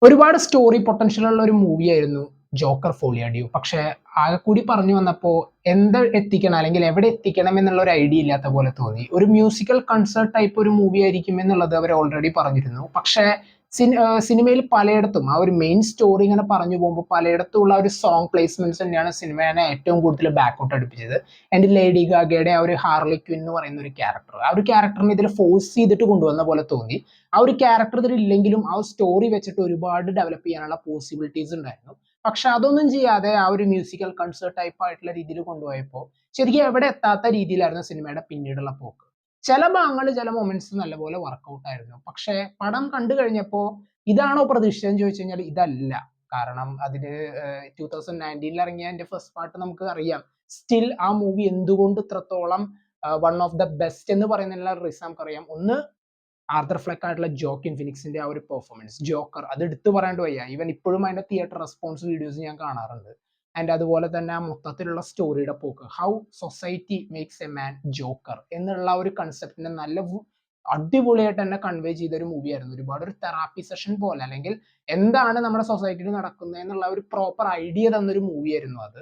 ഒരുപാട് story potential ഉള്ള ഒരു മൂവിയായിരുന്നു ജോക്കർ ഫോളിയാഡിയോ. പക്ഷേ ആകെക്കൂടി പറഞ്ഞു വന്നപ്പോ എന്ത് എത്തിക്കണം അല്ലെങ്കിൽ എവിടെ എത്തിക്കണം എന്നുള്ള ഒരു ഐഡിയ ഇല്ലാത്ത പോലെ തോന്നി. ഒരു മ്യൂസിക്കൽ കൺസേർട്ട് ടൈപ്പ് ഒരു മൂവി ആയിരിക്കും എന്നുള്ളത് അവർ ഓൾറെഡി പറഞ്ഞിരുന്നു. പക്ഷേ സിനിമയിൽ പലയിടത്തും ആ ഒരു മെയിൻ സ്റ്റോറി ഇങ്ങനെ പറഞ്ഞു പോകുമ്പോൾ പലയിടത്തും ഉള്ള ഒരു സോങ് പ്ലേസ്മെന്റ്സ് തന്നെയാണ് സിനിമേനെ ഏറ്റവും കൂടുതൽ ബാക്കൗട്ട് അടുപ്പിച്ചത്. ആൻഡ് ലേഡി ഗാഗയുടെ ആ ഒരു ഹാർലി ക്വിൻ എന്ന് പറയുന്ന ഒരു ക്യാരക്ടർ, ആ ഒരു ക്യാരക്ടറിനെ ഇതിൽ ഫോഴ്സ് ചെയ്തിട്ട് കൊണ്ടുവന്ന പോലെ തോന്നി. ആ ഒരു ക്യാരക്ടർ ഇതിൽ ഇല്ലെങ്കിലും ആ സ്റ്റോറി വെച്ചിട്ട് ഒരുപാട് ഡെവലപ്പ് ചെയ്യാനുള്ള പോസിബിലിറ്റീസ് ഉണ്ടായിരുന്നു. പക്ഷെ അതൊന്നും ചെയ്യാതെ ആ ഒരു മ്യൂസിക്കൽ കൺസേർട്ട് ടൈപ്പ് ആയിട്ടുള്ള രീതിയിൽ കൊണ്ടുപോയപ്പോൾ ശരിക്കും എവിടെ എത്താത്ത രീതിയിലായിരുന്നു സിനിമയുടെ പിന്നീടുള്ള പോക്ക്. ചില ഭാഗങ്ങൾ ചില മൊമെന്റ്സ് നല്ലപോലെ വർക്കൗട്ട് ആയിരുന്നു. പക്ഷെ പടം കണ്ടു കഴിഞ്ഞപ്പോൾ ഇതാണോ പ്രതീക്ഷിച്ചതെന്ന് ചോദിച്ചു കഴിഞ്ഞാൽ ഇതല്ല. കാരണം അതിന് 2019 ഇറങ്ങിയ എന്റെ ഫസ്റ്റ് പാർട്ട് നമുക്ക് അറിയാം. സ്റ്റിൽ ആ മൂവി എന്തുകൊണ്ട് ഇത്രത്തോളം വൺ ഓഫ് ദ ബെസ്റ്റ് എന്ന് പറയുന്നതിനുള്ള റീസൺ നമുക്കറിയാം. ഒന്ന്, ആർതർ ഫ്ലെക്ക് ആയിട്ടുള്ള ജോക്കിൻ ഫിനിക്സിന്റെ ആ ഒരു പെർഫോമൻസ്, ജോക്കർ അത് എടുത്തു പറയാണ്ട് വയ്യ. ഈവൻ ഇപ്പോഴും അതിന്റെ തിയേറ്റർ റെസ്പോൺസ് വീഡിയോസ് ഞാൻ കാണാറുണ്ട്. ആൻഡ് അതുപോലെ തന്നെ ആ മൊത്തത്തിലുള്ള സ്റ്റോറിയുടെ പോക്ക്, how society makes a man Joker എന്നുള്ള ഒരു കൺസെപ്റ്റിനെ നല്ല അടിപൊളിയായിട്ട് തന്നെ കൺവേ ചെയ്ത ഒരു മൂവിയായിരുന്നു. ഒരുപാട് ഒരു തെറാപ്പി സെഷൻ പോലെ, അല്ലെങ്കിൽ എന്താണ് നമ്മുടെ സൊസൈറ്റിയിൽ നടക്കുന്നത് എന്നുള്ള ഒരു പ്രോപ്പർ ഐഡിയ തന്നൊരു മൂവിയായിരുന്നു അത്.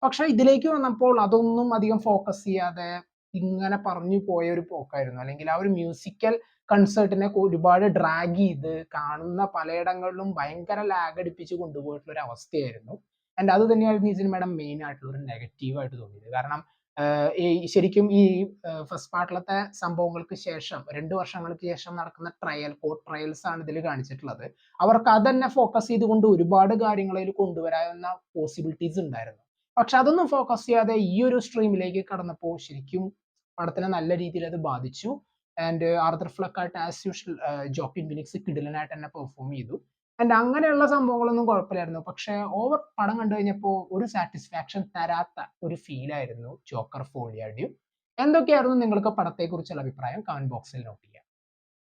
പക്ഷെ ഇതിലേക്ക് വന്നപ്പോൾ അതൊന്നും അധികം ഫോക്കസ് ചെയ്യാതെ ഇങ്ങനെ പറഞ്ഞു പോയ ഒരു പോക്കായിരുന്നു. അല്ലെങ്കിൽ ആ ഒരു മ്യൂസിക്കൽ കൺസേർട്ടിനെ ഒരുപാട് ഡ്രാഗ് ചെയ്ത് കാണുന്ന പലയിടങ്ങളിലും ഭയങ്കര ലാഗ് അടിപ്പിച്ച് കൊണ്ടുപോയിട്ടുള്ള ഒരു അവസ്ഥയായിരുന്നു. ആൻഡ് അത് തന്നെയായിരുന്നു ഈ സിനിമയുടെ മെയിൻ ആയിട്ടുള്ള ഒരു നെഗറ്റീവ് ആയിട്ട് തോന്നിയത്. കാരണം ഈ ശരിക്കും ഈ ഫസ്റ്റ് പാർട്ടിലത്തെ സംഭവങ്ങൾക്ക് ശേഷം 2 വർഷങ്ങൾക്ക് ശേഷം നടക്കുന്ന കോർട്ട് ട്രയൽസ് ആണ് ഇതിൽ കാണിച്ചിട്ടുള്ളത്. അവർക്ക് അതന്നെ ഫോക്കസ് ചെയ്തുകൊണ്ട് ഒരുപാട് കാര്യങ്ങൾ അതിൽ കൊണ്ടുവരാവുന്ന പോസിബിലിറ്റീസ് ഉണ്ടായിരുന്നു. പക്ഷെ അതൊന്നും ഫോക്കസ് ചെയ്യാതെ ഈ ഒരു സ്ട്രീമിലേക്ക് കടന്നപ്പോൾ ശരിക്കും പടത്തിനെ നല്ല രീതിയിൽ അത് ബാധിച്ചു. ആൻഡ് ആർതർ ഫ്ലക്ക് ആയിട്ട് ആസ് യൂഷ്വൽ ജോക്കിൻ ഫിനിക്സ് കിടിലനായിട്ട് തന്നെ പെർഫോം ചെയ്തു. ആൻഡ് അങ്ങനെയുള്ള സംഭവങ്ങളൊന്നും കുഴപ്പമില്ലായിരുന്നു. പക്ഷെ ഓവർ പടം കണ്ടു കഴിഞ്ഞപ്പോൾ ഒരു സാറ്റിസ്ഫാക്ഷൻ തരാത്ത ഒരു ഫീൽ ആയിരുന്നു ജോക്കർ ഫോളിയാഡിയോ. എന്തൊക്കെയായിരുന്നു നിങ്ങൾക്ക് പടത്തെക്കുറിച്ചുള്ള അഭിപ്രായം? കമന്റ് ബോക്സിൽ നോട്ട് ചെയ്യാം.